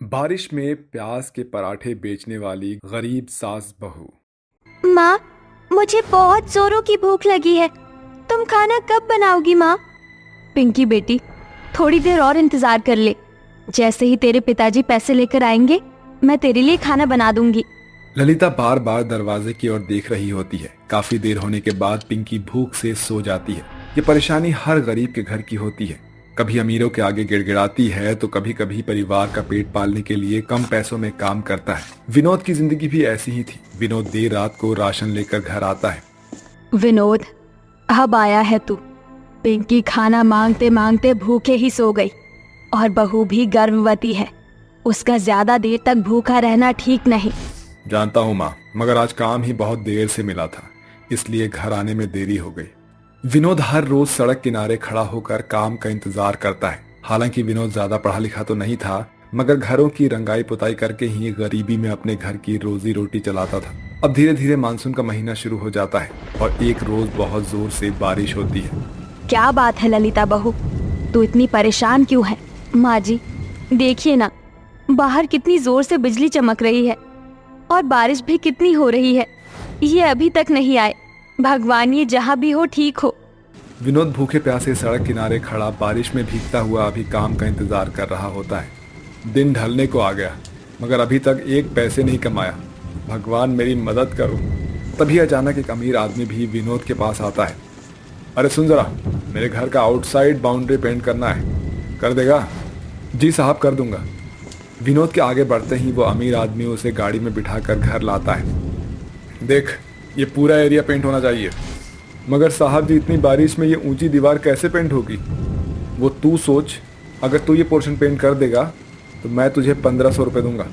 बारिश में प्याज के पराठे बेचने वाली गरीब सास बहू। माँ, मुझे बहुत जोरों की भूख लगी है। तुम खाना कब बनाओगी माँ? पिंकी बेटी, थोड़ी देर और इंतजार कर ले। जैसे ही तेरे पिताजी पैसे लेकर आएंगे, मैं तेरे लिए खाना बना दूंगी। ललिता बार बार दरवाजे की ओर देख रही होती है। काफी देर होने के बाद पिंकी भूख से सो जाती है। ये परेशानी हर गरीब के घर की होती है। कभी अमीरों के आगे गिड़गिड़ाती है तो कभी कभी परिवार का पेट पालने के लिए कम पैसों में काम करता है। विनोद की जिंदगी भी ऐसी ही थी। विनोद देर रात को राशन लेकर घर आता है। विनोद, अब आया है तू। पिंकी खाना मांगते मांगते भूखे ही सो गई और बहू भी गर्भवती है। उसका ज्यादा देर तक भूखा रहना ठीक नहीं। जानता हूँ माँ, मगर आज काम ही बहुत देर से मिला था, इसलिए घर आने में देरी हो गई। विनोद हर रोज सड़क किनारे खड़ा होकर काम का इंतजार करता है। हालांकि विनोद ज्यादा पढ़ा लिखा तो नहीं था, मगर घरों की रंगाई पुताई करके ही गरीबी में अपने घर की रोजी रोटी चलाता था। अब धीरे धीरे मानसून का महीना शुरू हो जाता है और एक रोज बहुत जोर से बारिश होती है। क्या बात है ललिता बहू, तू इतनी परेशान क्यों है? माँ जी, देखिए ना, बाहर कितनी जोर से बिजली चमक रही है और बारिश भी कितनी हो रही है। ये अभी तक नहीं आए। भगवान ये जहाँ भी हो ठीक हो। विनोद भूखे प्यासे सड़क किनारे खड़ा बारिश में भीगता हुआ अभी काम का इंतजार कर रहा होता है। दिन ढलने को आ गया, मगर अभी तक एक पैसे नहीं कमाया। भगवान मेरी मदद करो। तभी अचानक एक अमीर आदमी भी विनोद के पास आता है। अरे सुन जरा, मेरे घर का आउटसाइड बाउंड्री पेंट करना है, कर देगा? जी साहब, कर दूंगा। विनोद के आगे बढ़ते ही वो अमीर आदमी उसे गाड़ी में बिठाकर घर लाता है। देख, ये पूरा एरिया पेंट होना चाहिए। मगर साहब जी, इतनी बारिश में ये ऊंची दीवार कैसे पेंट होगी? वो तू सोच, अगर तू ये पोर्शन पेंट कर देगा तो मैं तुझे 1500 रुपये दूंगा।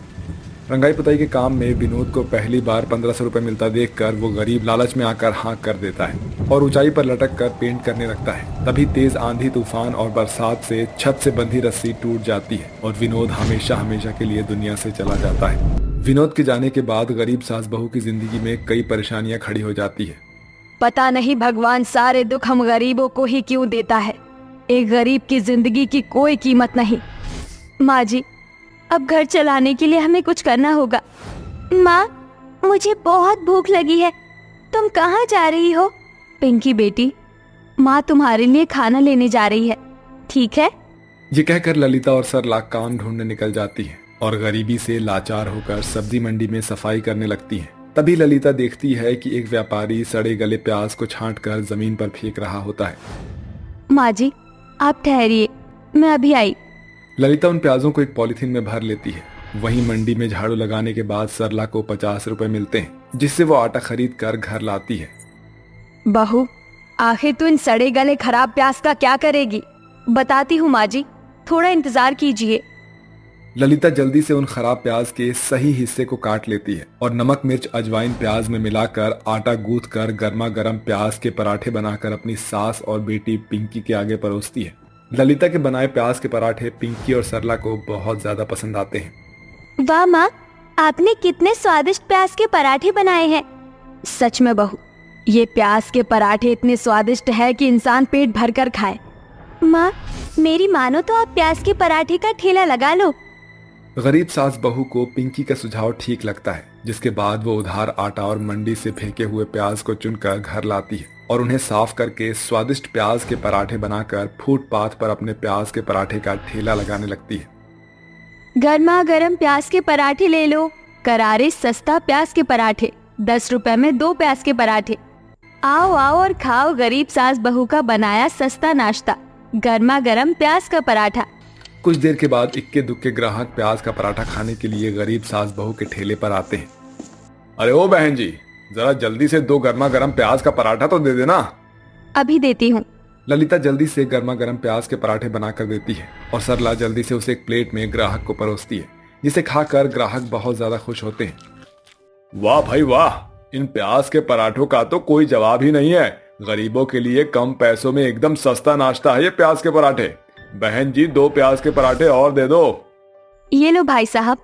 रंगाई पुताई के काम में विनोद को पहली बार 1500 रुपये मिलता देखकर वो गरीब लालच में आकर हाँ कर देता है और ऊंचाई पर लटक कर पेंट करने लगता है। तभी तेज आंधी तूफान और बरसात से छत से बंधी रस्सी टूट जाती है और विनोद हमेशा हमेशा के लिए दुनिया से चला जाता है। विनोद के जाने के बाद गरीब सास बहू की जिंदगी में कई परेशानियां खड़ी हो जाती है। पता नहीं भगवान सारे दुख हम गरीबों को ही क्यों देता है। एक गरीब की जिंदगी की कोई कीमत नहीं। माँ जी, अब घर चलाने के लिए हमें कुछ करना होगा। माँ, मुझे बहुत भूख लगी है। तुम कहाँ जा रही हो? पिंकी बेटी, माँ तुम्हारे लिए खाना लेने जा रही है, ठीक है? ये कहकर ललिता और सरला काम ढूंढने निकल जाती है और गरीबी से लाचार होकर सब्जी मंडी में सफाई करने लगती है। तभी ललिता देखती है कि एक व्यापारी सड़े गले प्याज को छांटकर जमीन पर फेंक रहा होता है। माँ जी, आप ठहरिए, मैं अभी आई। ललिता उन प्याजों को एक पॉलिथीन में भर लेती है। वहीं मंडी में झाड़ू लगाने के बाद सरला को 50 रुपए मिलते हैं, जिससे वो आटा खरीद कर घर लाती है। बहू, आखिर तू इन सड़े गले खराब प्याज का क्या करेगी? बताती हूँ माँ जी, थोड़ा इंतजार कीजिए। ललिता जल्दी से उन खराब प्याज के सही हिस्से को काट लेती है और नमक मिर्च अजवाइन प्याज में मिलाकर आटा गूंथ कर गर्मा गर्म प्याज के पराठे बनाकर अपनी सास और बेटी पिंकी के आगे परोसती है। ललिता के बनाए प्याज के पराठे पिंकी और सरला को बहुत ज्यादा पसंद आते हैं। वाह माँ, आपने कितने स्वादिष्ट प्याज के पराठे बनाए हैं। सच में बहू, ये प्याज के पराठे इतने स्वादिष्ट है कि इंसान पेट भर कर खाए। माँ, मेरी मानो तो आप प्याज के पराठे का ठेला लगा लो। गरीब सास बहू को पिंकी का सुझाव ठीक लगता है, जिसके बाद वो उधार आटा और मंडी से फेंके हुए प्याज को चुनकर घर लाती है और उन्हें साफ करके स्वादिष्ट प्याज के पराठे बनाकर फुटपाथ पर अपने प्याज के पराठे का ठेला लगाने लगती है। गर्मा गर्म प्याज के पराठे ले लो, करारे सस्ता प्याज के पराठे, 10 रुपए में 2 प्याज के पराठे। आओ आओ और खाओ गरीब सास बहू का बनाया सस्ता नाश्ता, गर्मा गर्म प्याज का पराठा। कुछ देर के बाद इक्के दुक्के ग्राहक प्याज का पराठा खाने के लिए गरीब सास बहू के ठेले पर आते हैं। अरे ओ बहन जी, जरा जल्दी से 2 गर्मा गर्म प्याज का पराठा तो दे देना। अभी देती हूँ। ललिता जल्दी से गर्मा गर्म प्याज के पराठे बनाकर देती है और सरला जल्दी से उसे एक प्लेट में ग्राहक को परोसती है, जिसे खाकर ग्राहक बहुत ज्यादा खुश होते हैं। वाह भाई वाह, इन प्याज के पराठों का तो कोई जवाब ही नहीं है। गरीबों के लिए कम पैसों में एकदम सस्ता नाश्ता है ये प्याज के पराठे। बहन जी, 2 प्याज के पराठे और दे दो। ये लो भाई साहब।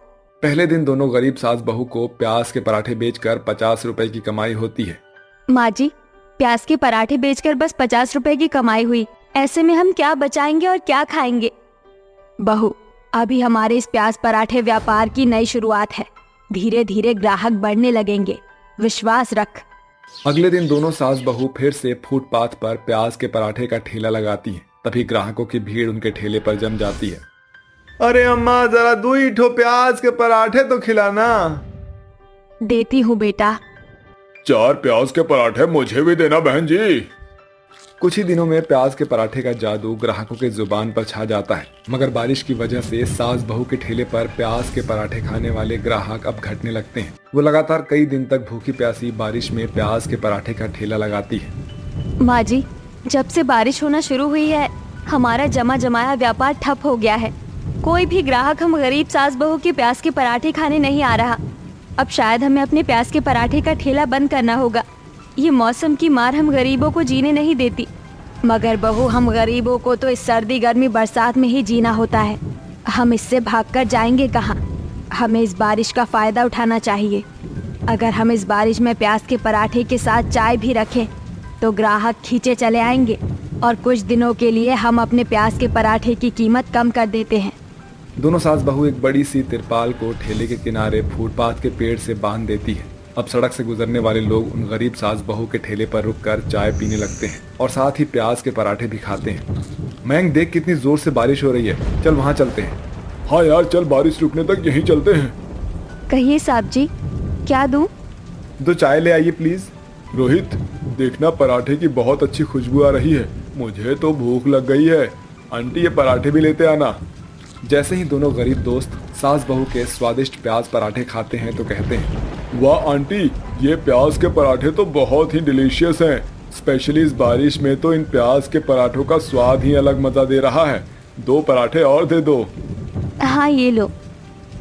पहले दिन दोनों गरीब सास बहू को प्याज के पराठे बेचकर 50 रुपए की कमाई होती है। माँ जी, प्याज के पराठे बेचकर बस 50 रुपए की कमाई हुई। ऐसे में हम क्या बचाएंगे और क्या खाएंगे? बहू, अभी हमारे इस प्याज पराठे व्यापार की नई शुरुआत है। धीरे धीरे ग्राहक बढ़ने लगेंगे, विश्वास रख। अगले दिन दोनों सास बहू फिर से फुटपाथ पर प्याज के पराठे का ठेला लगाती हैं। तभी ग्राहकों की भीड़ उनके ठेले पर जम जाती है। अरे अम्मा, जरा 2 ठो प्याज के पराठे तो खिलाना। देती हूँ बेटा। 4 प्याज के पराठे मुझे भी देना बहन जी। कुछ ही दिनों में प्याज के पराठे का जादू ग्राहकों के जुबान पर छा जाता है। मगर बारिश की वजह से सास बहू के ठेले पर प्याज के पराठे खाने वाले ग्राहक अब घटने लगते हैं। वो लगातार कई दिन तक भूखी प्यासी बारिश में प्याज के पराठे का ठेला लगाती है। माँ जी, जब से बारिश होना शुरू हुई है हमारा जमा जमाया व्यापार ठप हो गया है। कोई भी ग्राहक हम गरीब सास बहू के प्याज के पराठे खाने नहीं आ रहा। अब शायद हमें अपने प्याज के पराठे का ठेला बंद करना होगा। ये मौसम की मार हम गरीबों को जीने नहीं देती। मगर बहू, हम गरीबों को तो इस सर्दी गर्मी बरसात में ही जीना होता है। हम इससे भागकर जाएंगे कहाँ? हमें इस बारिश का फायदा उठाना चाहिए। अगर हम इस बारिश में प्याज के पराठे के साथ चाय भी रखें तो ग्राहक खींचे चले आएंगे और कुछ दिनों के लिए हम अपने प्याज के पराठे की कीमत कम कर देते हैं। दोनों सास बहू एक बड़ी सी तिरपाल को ठेले के किनारे फुटपाथ के पेड़ से बांध देती है। अब सड़क से गुजरने वाले लोग उन गरीब सास बहू के ठेले पर रुककर चाय पीने लगते हैं और साथ ही प्याज के पराठे भी खाते हैं। मयंक, देख कितनी जोर से बारिश हो रही है, चल वहाँ चलते हैं। हाँ यार, चल बारिश रुकने तक यहीं चलते हैं। कहिए साहब जी, क्या दूं? 2 चाय ले आइए प्लीज। रोहित, देखना पराठे की बहुत अच्छी खुशबू आ रही है। मुझे तो भूख लग गई है। आंटी, ये पराठे भी लेते आना। जैसे ही दोनों गरीब दोस्त सास बहू के स्वादिष्ट प्याज पराठे खाते हैं तो कहते हैं, वाह आंटी, ये प्याज के पराठे तो बहुत ही डिलीशियस हैं। स्पेशली इस बारिश में तो इन प्याज के पराठों का स्वाद ही अलग मजा दे रहा है। 2 पराठे और दे दो। हाँ, ये लो।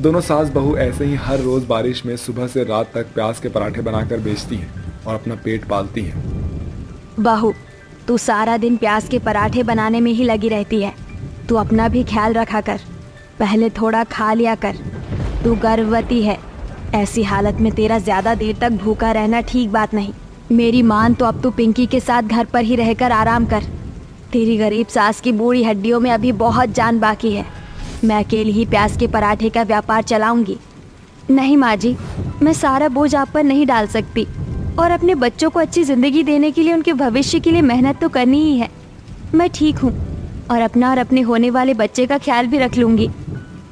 दोनों सास बहू ऐसे ही हर रोज बारिश में सुबह से रात तक प्याज के पराठे बनाकर बेचती हैं और अपना पेट पालती हैं। बहू, तू सारा दिन प्याज के पराठे बनाने में ही लगी रहती है। तू अपना भी ख्याल रखा कर। पहले थोड़ा खा लिया कर। तू गर्भवती है। ऐसी हालत में तेरा ज्यादा देर तक भूखा रहना ठीक बात नहीं। मेरी मान तो अब तू पिंकी के साथ घर पर ही रहकर आराम कर। तेरी गरीब सास की बूढ़ी हड्डियों में अभी बहुत जान बाकी है। मैं अकेली ही प्याज के पराठे का व्यापार चलाऊंगी। नहीं माँ जी, मैं सारा बोझ आप पर नहीं डाल सकती और अपने बच्चों को अच्छी जिंदगी देने के लिए, उनके भविष्य के लिए मेहनत तो करनी ही है। मैं ठीक हूँ और अपना और अपने होने वाले बच्चे का ख्याल भी रख लूंगी।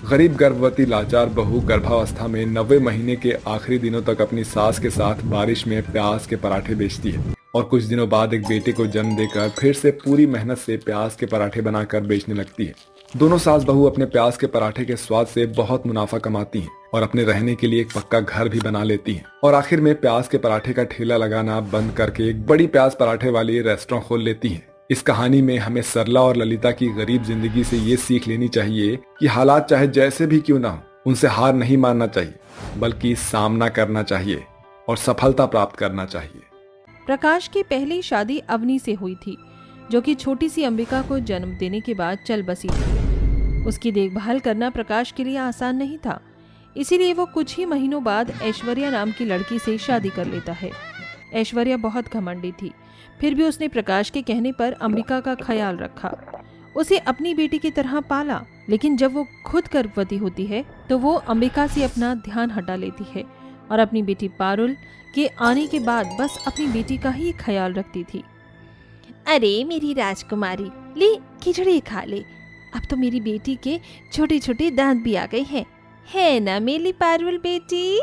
गरीब गर्भवती लाचार बहू गर्भावस्था में 90 महीने के आखिरी दिनों तक अपनी सास के साथ बारिश में प्याज के पराठे बेचती है और कुछ दिनों बाद एक बेटे को जन्म देकर फिर से पूरी मेहनत से प्याज के पराठे बनाकर बेचने लगती है। दोनों सास बहू अपने प्याज के पराठे के स्वाद से बहुत मुनाफा कमाती हैं और अपने रहने के लिए एक पक्का घर भी बना लेती हैं और आखिर में प्याज के पराठे का ठेला लगाना बंद करके एक बड़ी प्याज पराठे वाली रेस्टोरेंट खोल लेती हैं। इस कहानी में हमें सरला और ललिता की गरीब जिंदगी से ये सीख लेनी चाहिए कि हालात चाहे जैसे भी क्यों ना हो, उनसे हार नहीं मानना चाहिए, बल्कि सामना करना चाहिए और सफलता प्राप्त करना चाहिए। प्रकाश की पहली शादी अवनी से हुई थी, जो कि छोटी सी अंबिका को जन्म देने के बाद चल बसी थी। उसकी देखभाल करना प्रकाश के लिए आसान नहीं था, इसीलिए वो कुछ ही महीनों बाद ऐश्वर्या नाम की लड़की से शादी कर लेता है। ऐश्वर्या बहुत घमंडी थी, फिर भी उसने प्रकाश के कहने पर अंबिका का ख्याल रखा, उसे अपनी बेटी की तरह पाला। लेकिन जब वो खुद गर्भवती होती है तो वो अंबिका से अपना ध्यान हटा लेती है और अपनी बेटी पारुल के आने के बाद बस अपनी बेटी का ही ख्याल रखती थी। अरे मेरी राजकुमारी, ले खिचड़ी खा ले। अब तो मेरी बेटी के छोटे छोटे दांत भी आ गए हैं, है ना मेरी पारुल बेटी?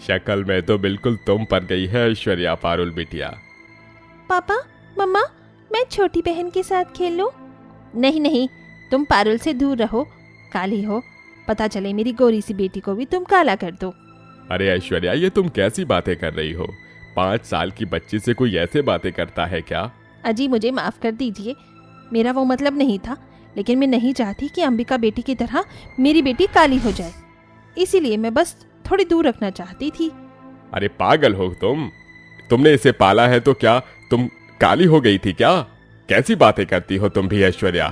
शक्ल में तो बिल्कुल तुम पर गई है ऐश्वर्या पारुल बिटिया। पापा, मम्मा, मैं छोटी बहन के साथ खेल लूं? नहीं नहीं, तुम पारुल से दूर रहो, काली हो, पता चले मेरी गोरी सी बेटी को भी तुम काला कर दो। अरे ऐश्वर्या, ये तुम कैसी बातें कर रही हो? 5 साल की बच्ची से कोई ऐसे बातें करता है क्या? अजी, मुझे माफ कर दीजिए, मेरा वो मतलब नहीं था, लेकिन मैं नहीं चाहती कि अंबिका बेटी की तरह मेरी बेटी काली हो जाए, इसीलिए मैं बस थोड़ी दूर रखना चाहती थी। अरे पागल हो तुमने इसे पाला है तो क्या तुम काली हो गई थी क्या? कैसी बातें करती हो तुम भी ऐश्वर्या?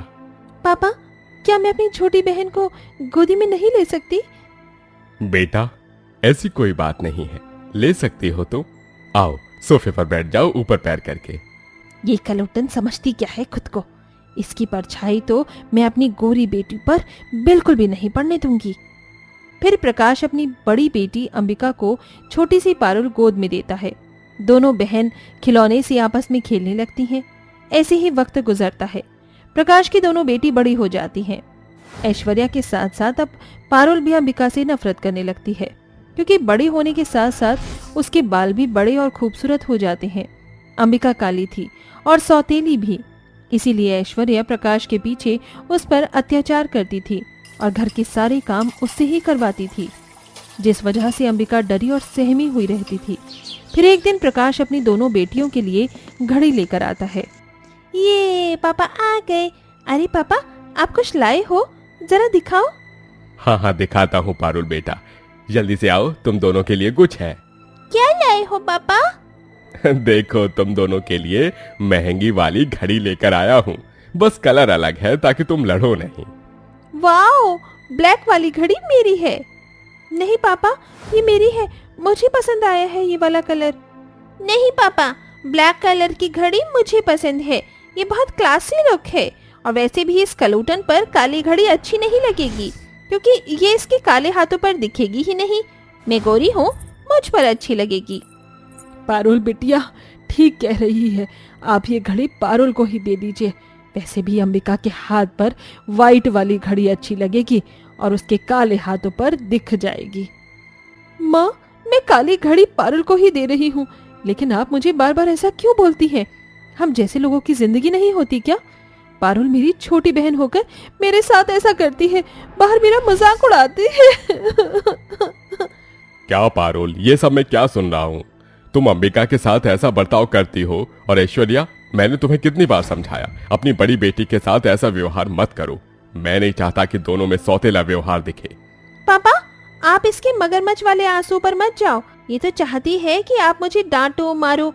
पापा, क्या मैं अपनी छोटी बहन को गोदी में नहीं ले सकती? बेटा, ऐसी कोई बात नहीं है, ले सकती हो तुम। आओ सोफे पर बैठ जाओ ऊपर पैर करके। ये कलोटन समझती क्या है खुद को? इसकी परछाई तो मैं अपनी गोरी बेटी पर बिल्कुल भी नहीं पड़ने दूंगी। फिर प्रकाश अपनी बड़ी बेटी अंबिका को छोटी सी पारुल गोद में देता है। दोनों बहन खिलौने से आपस में खेलने लगती हैं। ऐसे ही वक्त गुजरता है। प्रकाश की दोनों बेटी बड़ी हो जाती हैं। ऐश्वर्या के साथ साथ अब पारुल भी अंबिका से नफरत करने लगती है, क्योंकि बड़ी होने के साथ साथ उसके बाल भी बड़े और खूबसूरत हो जाते हैं। अंबिका काली थी और सौतेली भी, इसीलिए ऐश्वर्या प्रकाश के पीछे उस पर अत्याचार करती थी और घर के सारे काम उससे ही करवाती थी, जिस वजह से अंबिका डरी और सहमी हुई रहती थी। फिर एक दिन प्रकाश अपनी दोनों बेटियों के लिए घड़ी लेकर आता है। ये पापा आ गए। अरे पापा, आप कुछ लाए हो, जरा दिखाओ। हाँ हाँ दिखाता हूँ पारुल बेटा, जल्दी से आओ, तुम दोनों के लिए कुछ है। क्या लाए हो पापा? देखो, तुम दोनों के लिए महंगी वाली घड़ी लेकर आया हूँ। बस कलर अलग है ताकि तुम लड़ो नहीं। वाओ, ब्लैक वाली घड़ी मेरी है। नहीं पापा, ये मेरी है, मुझे पसंद आया है ये वाला कलर। नहीं पापा, ब्लैक कलर की घड़ी मुझे पसंद है, ये बहुत क्लासी लुक है। और वैसे भी इस कलूटन पर काली घड़ी अच्छी नहीं लगेगी, क्योंकि ये इसके काले हाथों पर दिखेगी ही नहीं। मैं गोरी हूँ, मुझ पर अच्छी लगेगी। पारुल बिटिया ठीक कह रही है, आप ये घड़ी पारुल को ही दे दीजिए। वैसे भी अंबिका के हाथ पर वाइट वाली घड़ी अच्छी लगेगी और उसके काले हाथों पर दिख जाएगी। माँ, मैं काली घड़ी पारुल को ही दे रही हूँ, लेकिन आप मुझे बार बार ऐसा क्यों बोलती हैं? हम जैसे लोगों की जिंदगी नहीं होती क्या? पारुल मेरी छोटी बहन होकर मेरे साथ ऐसा करती है, बाहर मेरा मजाक उड़ाती है। क्या पारुल, ये सब मैं क्या सुन रहा हूँ? तुम अंबिका के साथ ऐसा बर्ताव करती हो। और ऐश्वर्या, मैंने तुम्हें कितनी बार समझाया, अपनी बड़ी बेटी के साथ ऐसा व्यवहार मत करो। मैं नहीं चाहता कि दोनों में सौतेला व्यवहार दिखे। पापा, आप इसके मगरमच्छ वाले आंसू पर मत जाओ। ये तो चाहती है कि आप मुझे डांटो मारो,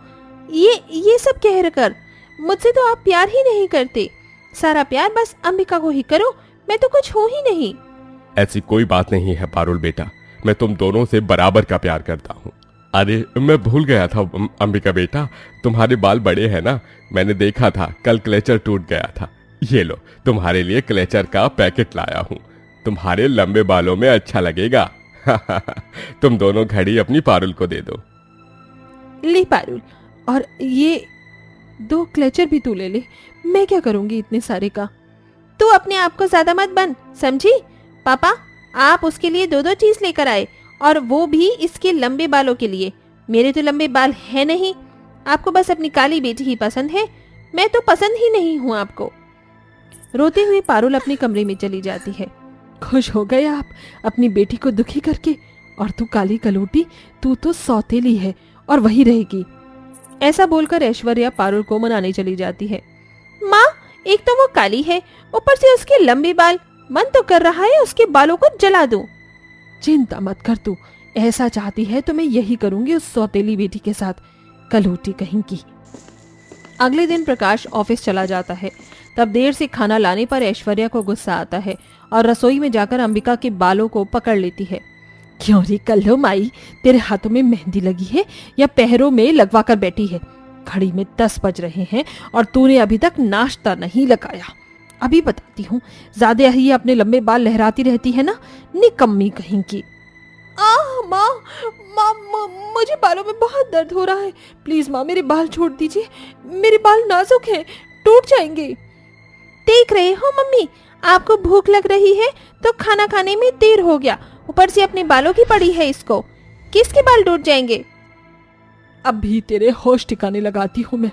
ये सब कह कर। मुझसे तो आप प्यार ही नहीं करते। सारा प्यार बस अंबिका को ही करो, मैं तो कुछ हूँ ही नहीं। ऐसी कोई बात नहीं है पारुल बेटा, मैं तुम दोनों से बराबर का प्यार करता हूँ। अरे मैं भूल गया था अंबिका बेटा, तुम्हारे बाल बड़े हैं ना, मैंने देखा था कल क्लेचर टूट गया था। ये लो, तुम्हारे लिए क्लेचर का पैकेट लाया हूँ, तुम्हारे लंबे बालों में अच्छा लगेगा। तुम दोनों घड़ी अपनी पारुल को दे दो। ले पारुल, और ये 2 क्लेचर भी तू ले ले। मैं क्या करूंगी इतने सारे का? तू अपने आप को ज्यादा मत बन, समझी? पापा, आप उसके लिए 2-2 चीज लेकर आए, और वो भी इसके लंबे बालों के लिए। मेरे तो लंबे बाल है नहीं। आपको बस अपनी काली बेटी ही पसंद है, मैं तो पसंद ही नहीं हूँ आपको। रोते हुए पारुल अपने कमरे में चली जाती है। खुश हो गए आप अपनी बेटी को दुखी करके? और तू काली कलूटी, तू तो सौतेली है और वही रहेगी। ऐसा बोलकर ऐश्वर्या पारुल को मनाने चली जाती है। माँ, एक तो वो काली है, ऊपर से उसके लंबे बाल। मन तो कर रहा है उसके बालों को जला दूं। चिंता मत कर, तू ऐसा चाहती है तो मैं यही करूंगी उस सौतेली बेटी के साथ, कलूटी कहीं की। अगले दिन प्रकाश ऑफिस चला जाता है। तब देर से खाना लाने पर ऐश्वर्या को गुस्सा आता है और रसोई में जाकर अंबिका के बालों को पकड़ लेती है। क्यों रे कल्लो माई, तेरे हाथों में मेहंदी लगी है या पैरों में लगवा कर बैठी है? घड़ी में 10 बज रहे हैं और तूने अभी तक नाश्ता नहीं लगाया। अभी बताती हूँ, ज्यादा ही अपने लंबे बाल लहराती रहती है ना, निकम्मी कहीं की। माँ, मुझे बालों में बहुत दर्द हो रहा है, प्लीज माँ मेरे बाल छोड़ दीजिए, मेरे बाल नाजुक हैं, टूट जाएंगे। देख रहे हो मम्मी, आपको भूख लग रही है तो खाना खाने में देर हो गया, ऊपर से अपने बालों की पड़ी है इसको। किसके बाल टूट जाएंगे? अभी तेरे होश ठिकाने लगाती हूँ मैं।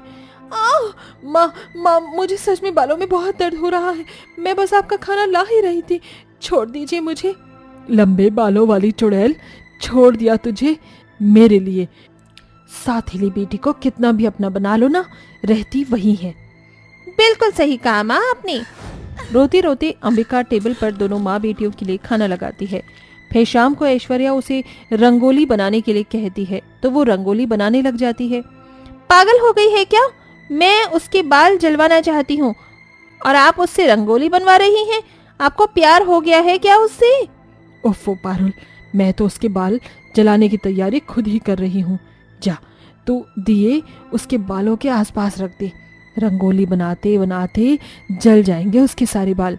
माँ, मुझे सच में बालों में बहुत दर्द हो रहा है, मैं बस आपका खाना ला ही रही थी, छोड़ दीजिए मुझे। लंबे बालों वाली चुड़ैल, छोड़ दिया तुझे मेरे लिए। साथीली बेटी को कितना भी अपना बना लो ना, रहती वही है। बिल्कुल सही कहा माँ आपने। रोते रोते अंबिका टेबल पर दोनों माँ बेटियों के लिए खाना लगाती है। फिर शाम को ऐश्वर्या उसे रंगोली बनाने के लिए कहती है तो वो रंगोली बनाने लग जाती है। पागल हो गई है क्या? मैं उसके बाल जलवाना चाहती हूँ और आप उससे रंगोली बनवा रही हैं? आपको प्यार हो गया है क्या उससे? ओफो पारुल, मैं तो उसके बाल जलाने की तैयारी खुद ही कर रही हूँ। जा, तू दिए उसके बालों के आसपास रख दे, रंगोली बनाते बनाते जल जाएंगे उसके सारे बाल।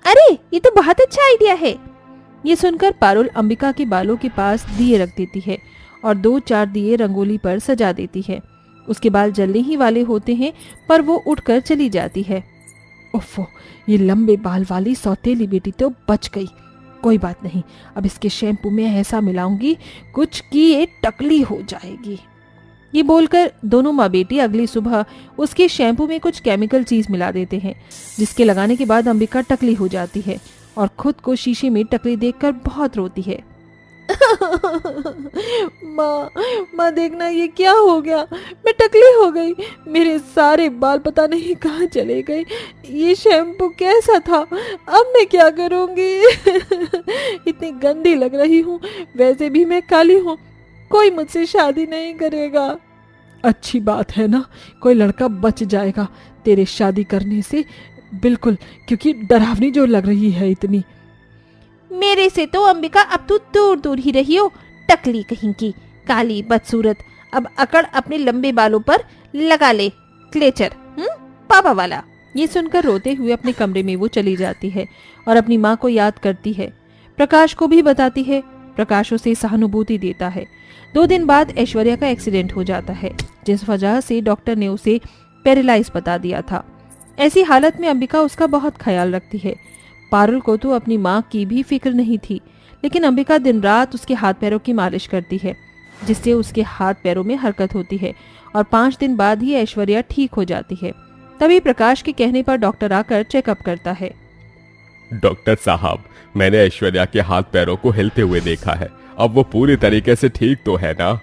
अरे ये तो बहुत अच्छा आइडिया है। ये सुनकर पारुल अंबिका के बालों के पास दिए रख देती है और 2-4 दिए रंगोली पर सजा देती है। उसके बाल जलने ही वाले होते हैं पर वो उठकर चली जाती है। उफ़ो, ये लंबे बाल वाली सौतेली बेटी तो बच गई। कोई बात नहीं, अब इसके शैम्पू में ऐसा मिलाऊंगी कुछ कि ये टकली हो जाएगी। ये बोलकर दोनों माँ बेटी अगली सुबह उसके शैम्पू में कुछ केमिकल चीज मिला देते हैं, जिसके लगाने के बाद अंबिका टकली हो जाती है और खुद को शीशे में टकली देखकर बहुत रोती है। माँ देखना ये क्या हो गया, मैं टकली हो गई। मेरे सारे बाल पता नहीं कहाँ चले गए। ये शैम्पू कैसा था, अब मैं क्या करूँगी। इतनी गंदी लग रही हूँ, वैसे भी मैं काली हूँ, कोई मुझसे शादी नहीं करेगा। अच्छी बात है ना, कोई लड़का बच जाएगा तेरे शादी करने से, बिल्कुल, क्योंकि डरावनी जो लग रही है इतनी। मेरे से तो अंबिका अब तू दूर दूर ही रही हो, टकली कहीं की, काली बदसूरत। अब अकड़ अपने लंबे बालों पर लगा ले क्लेचर, पापा वाला। ये सुनकर रोते हुए अपने कमरे में वो चली जाती है और अपनी माँ को याद करती है। प्रकाश को भी बताती है। प्रकाश उसे सहानुभूति देता है। 2 दिन बाद ऐश्वर्या का एक्सीडेंट हो जाता है, जिस वजह से डॉक्टर ने उसे पैरालाइज बता दिया था। ऐसी हालत में अंबिका उसका बहुत ख्याल रखती है। पारुल को तो अपनी माँ की भी फिक्र नहीं थी, लेकिन अंबिका दिन रात उसके हाथ पैरों की मालिश करती है, जिससे उसके हाथ पैरों में हरकत होती है और 5 दिन बाद ही ऐश्वर्या ठीक हो जाती है। तभी प्रकाश के कहने पर डॉक्टर आकर चेकअप करता है। डॉक्टर साहब, मैंने ऐश्वर्या के हाथ पैरों को हिलते हुए देखा है, अब वो पूरी तरीके से ठीक तो है ना?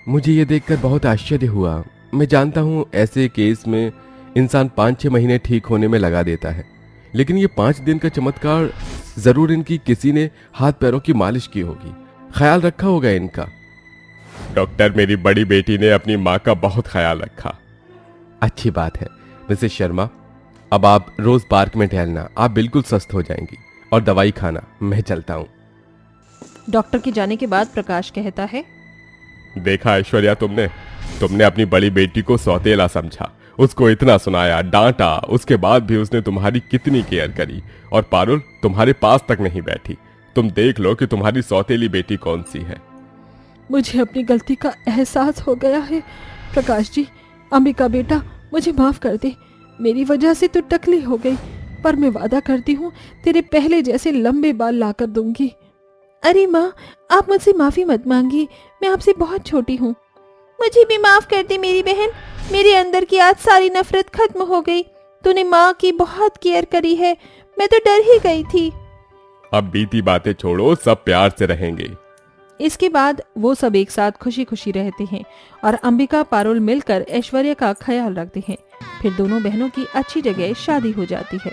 मुझे ये देखकर बहुत आश्चर्य हुआ। मैं जानता हूँ ऐसे केस में इंसान 5-6 महीने ठीक होने में लगा देता है, लेकिन ये 5 दिन का चमत्कार जरूर इनकी किसी ने हाथ पैरों की मालिश की होगी, ख्याल रखा होगा इनका। डॉक्टर, मेरी बड़ी बेटी ने अपनी माँ का बहुत ख्याल रखा। अच्छी बात है। मिसेस शर्मा, अब आप रोज पार्क में टहलना, आप बिल्कुल स्वस्थ हो जाएंगी, और दवाई खाना। मैं चलता हूँ। डॉक्टर के जाने के बाद प्रकाश कहता है, देखा ऐश्वर्या, तुमने अपनी बड़ी बेटी को सौतेला समझा, उसको इतना सुनाया, डांटा, उसके बाद भी उसने तुम्हारी कितनी केयर करी, और पारुल तुम्हारे पास तक नहीं बैठी। तुम देख लो कि तुम्हारी सौतेली बेटी कौन सी है। मुझे अपनी गलती का एहसास हो गया है प्रकाश जी। अंबिका बेटा, मुझे माफ कर दे, मेरी वजह से तू टकली हो गई, पर मैं वादा करती हूँ तेरे पहले जैसे लंबे बाल लाकर दूंगी। अरे माँ, आप मुझसे माफी मत मांगी, मैं आपसे बहुत छोटी हूँ। मुझे भी माफ कर दे मेरी बहन, मेरे अंदर की आज सारी नफरत खत्म हो गई। तूने माँ की बहुत केयर करी है, मैं तो डर ही गई थी। अब बीती बातें छोड़ो, सब प्यार से रहेंगे। इसके बाद वो सब एक साथ खुशी खुशी रहते हैं और अंबिका पारुल मिलकर ऐश्वर्या का ख्याल रखते हैं। फिर दोनों बहनों की अच्छी जगह शादी हो जाती है।